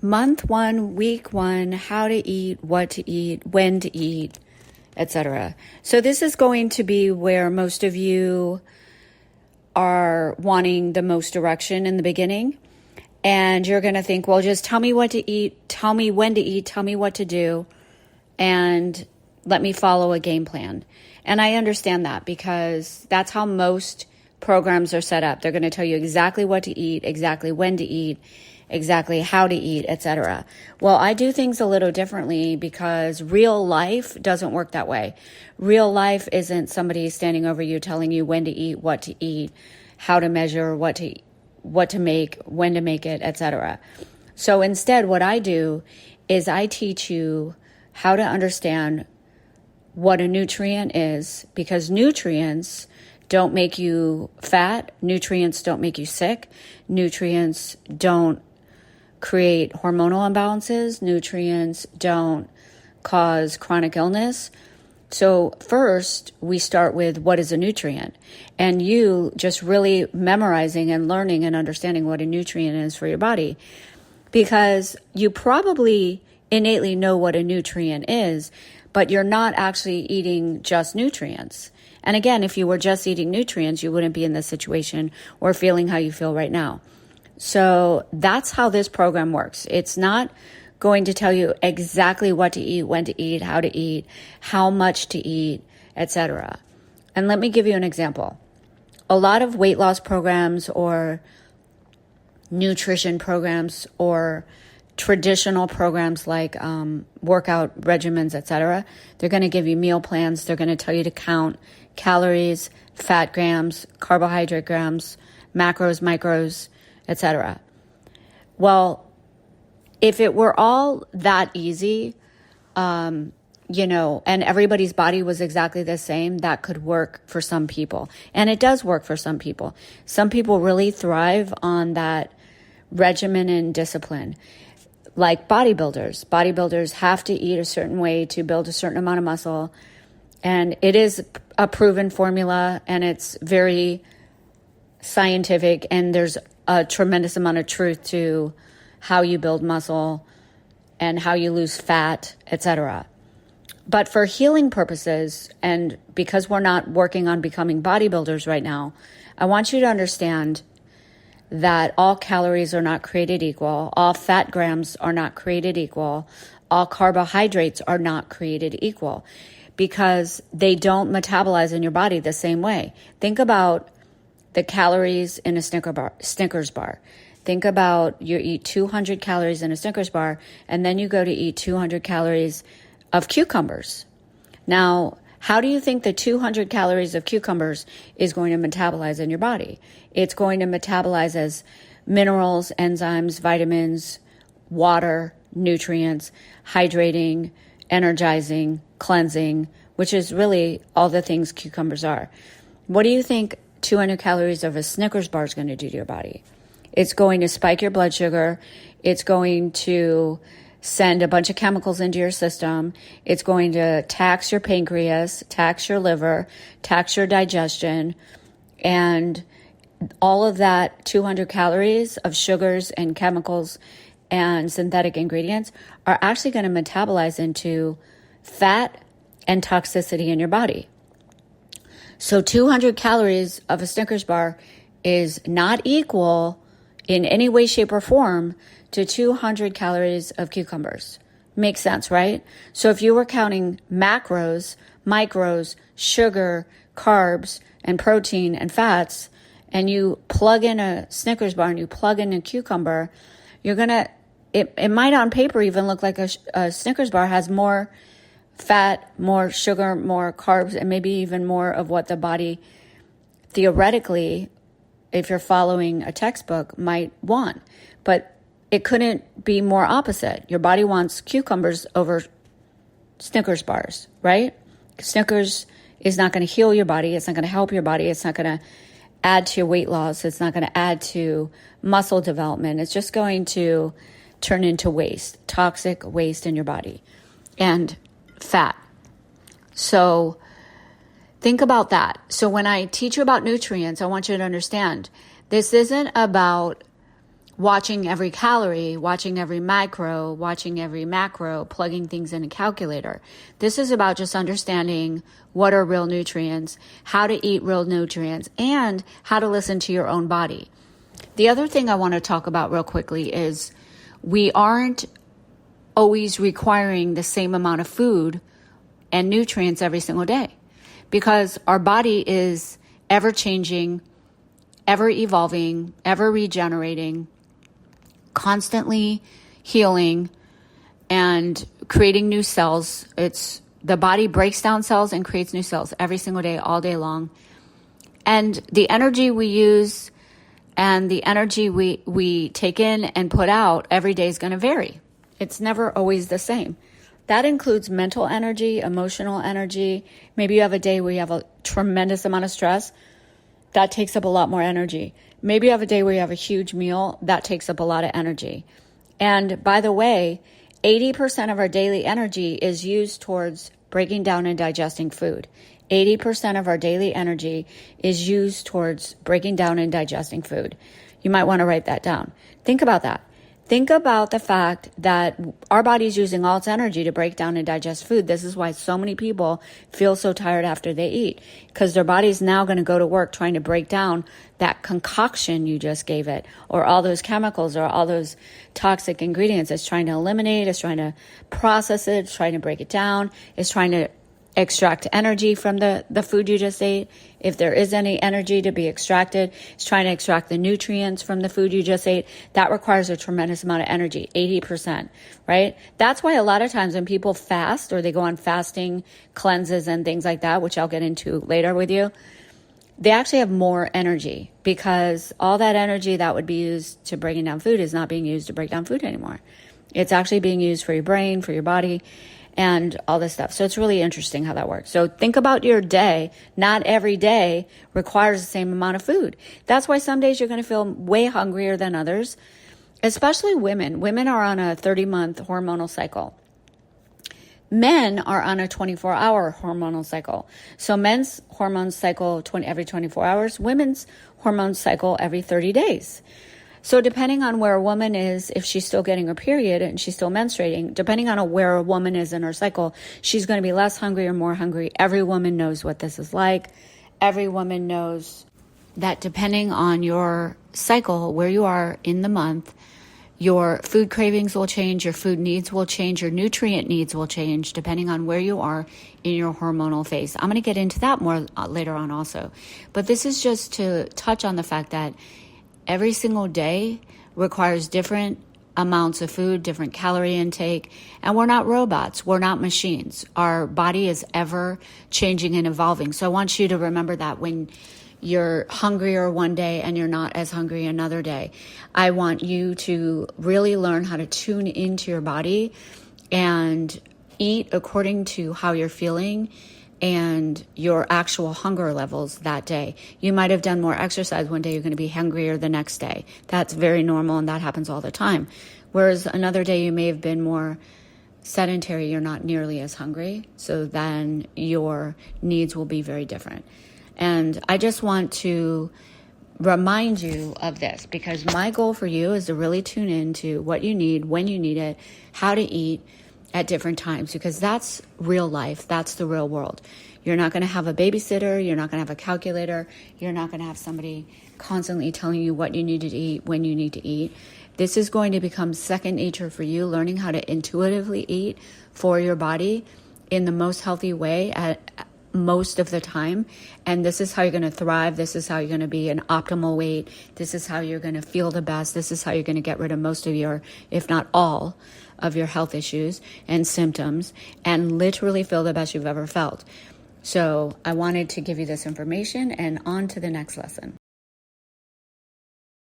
month 1, week 1, how to eat, what to eat, when to eat, etc. So this is going to be where most of you are wanting the most direction in the beginning. And you're going to think, well, just tell me what to eat, tell me when to eat, tell me what to do, and let me follow a game plan. And I understand that because that's how most programs are set up. They're going to tell you exactly what to eat, exactly when to eat, exactly how to eat, etc. Well, I do things a little differently because real life doesn't work that way. Real life isn't somebody standing over you telling you when to eat, what to eat, how to measure, what to make, when to make it, etc. So instead, what I do is I teach you how to understand what a nutrient is, because nutrients don't make you fat, nutrients don't make you sick, nutrients don't create hormonal imbalances, nutrients don't cause chronic illness. So first, we start with what is a nutrient, and you just really memorizing and learning and understanding what a nutrient is for your body, because you probably innately know what a nutrient is, but you're not actually eating just nutrients. And again, if you were just eating nutrients, you wouldn't be in this situation or feeling how you feel right now. So that's how this program works. It's not going to tell you exactly what to eat, when to eat, how much to eat, etc. And let me give you an example. A lot of weight loss programs or nutrition programs or traditional programs like workout regimens, etc., they're going to give you meal plans. They're going to tell you to count calories, fat grams, carbohydrate grams, macros, micros, etc. Well, if it were all that easy, and everybody's body was exactly the same, that could work for some people. And it does work for some people. Some people really thrive on that regimen and discipline. Like bodybuilders. Bodybuilders have to eat a certain way to build a certain amount of muscle. And it is a proven formula, and it's very scientific, and there's a tremendous amount of truth to how you build muscle and how you lose fat, etc. But for healing purposes, and because we're not working on becoming bodybuilders right now, I want you to understand that all calories are not created equal, all fat grams are not created equal, all carbohydrates are not created equal, because they don't metabolize in your body the same way. Think about the calories in a Snickers bar. Think about you eat 200 calories in a Snickers bar, and then you go to eat 200 calories of cucumbers. Now, how do you think the 200 calories of cucumbers is going to metabolize in your body? It's going to metabolize as minerals, enzymes, vitamins, water, nutrients, hydrating, energizing, cleansing, which is really all the things cucumbers are. What do you think 200 calories of a Snickers bar is going to do to your body? It's going to spike your blood sugar. It's going to send a bunch of chemicals into your system. It's going to tax your pancreas, tax your liver, tax your digestion. And all of that 200 calories of sugars and chemicals and synthetic ingredients are actually going to metabolize into fat and toxicity in your body. So 200 calories of a Snickers bar is not equal in any way, shape, or form to 200 calories of cucumbers. Makes sense, right? So if you were counting macros, micros, sugar, carbs, and protein and fats, and you plug in a Snickers bar and you plug in a cucumber, it might on paper even look like a Snickers bar has more fat, more sugar, more carbs, and maybe even more of what the body theoretically, if you're following a textbook, might want. But it couldn't be more opposite. Your body wants cucumbers over Snickers bars, right? Snickers is not going to heal your body. It's not going to help your body. It's not going to add to your weight loss. It's not going to add to muscle development. It's just going to turn into waste, toxic waste in your body and fat. So think about that. So when I teach you about nutrients, I want you to understand this isn't about watching every calorie, watching every macro, watching every macro, plugging things in a calculator. This is about just understanding what are real nutrients, how to eat real nutrients, and how to listen to your own body. The other thing I want to talk about real quickly is we aren't always requiring the same amount of food and nutrients every single day because our body is ever changing, ever evolving, ever regenerating, constantly healing and creating new cells. The body breaks down cells and creates new cells every single day, all day long. And the energy we use and the energy we take in and put out every day is going to vary. It's never always the same. That includes mental energy, emotional energy. Maybe you have a day where you have a tremendous amount of stress. That takes up a lot more energy. Maybe you have a day where you have a huge meal. That takes up a lot of energy. And by the way, 80% of our daily energy is used towards breaking down and digesting food. 80% of our daily energy is used towards breaking down and digesting food. You might want to write that down. Think about that. Think about the fact that our body is using all its energy to break down and digest food. This is why so many people feel so tired after they eat, because their body's now going to go to work trying to break down that concoction you just gave it, or all those chemicals or all those toxic ingredients. It's trying to eliminate, it's trying to process it, it's trying to break it down, it's trying to extract energy from the food you just ate. If there is any energy to be extracted, it's trying to extract the nutrients from the food you just ate. That requires a tremendous amount of energy, 80%, right? That's why a lot of times when people fast or they go on fasting cleanses and things like that, which I'll get into later with you, they actually have more energy because all that energy that would be used to breaking down food is not being used to break down food anymore. It's actually being used for your brain, for your body, and all this stuff. So it's really interesting how that works. So think about your day. Not every day requires the same amount of food. That's why some days you're going to feel way hungrier than others, especially women. Women are on a 30-month hormonal cycle. Men are on a 24-hour hormonal cycle. So men's hormones cycle every 24 hours. Women's hormones cycle every 30 days. So depending on where a woman is, if she's still getting her period and she's still menstruating, depending on where a woman is in her cycle, she's going to be less hungry or more hungry. Every woman knows what this is like. Every woman knows that depending on your cycle, where you are in the month, your food cravings will change, your food needs will change, your nutrient needs will change depending on where you are in your hormonal phase. I'm going to get into that more later on also. But this is just to touch on the fact that every single day requires different amounts of food, different calorie intake, and we're not robots. We're not machines. Our body is ever changing and evolving. So I want you to remember that when you're hungrier one day and you're not as hungry another day. I want you to really learn how to tune into your body and eat according to how you're feeling and your actual hunger levels that day. You might have done more exercise one day, you're going to be hungrier the next day. That's very normal and that happens all the time. Whereas another day you may have been more sedentary, you're not nearly as hungry, so then your needs will be very different. And I just want to remind you of this because my goal for you is to really tune into what you need, when you need it, how to eat at different times, because that's real life. That's the real world. You're not going to have a babysitter. You're not going to have a calculator. You're not going to have somebody constantly telling you what you need to eat, when you need to eat. This is going to become second nature for you, learning how to intuitively eat for your body in the most healthy way at most of the time. And this is how you're going to thrive. This is how you're going to be an optimal weight. This is how you're going to feel the best. This is how you're going to get rid of most of your, if not all, of your health issues and symptoms and literally feel the best you've ever felt. So I wanted to give you this information and on to the next lesson.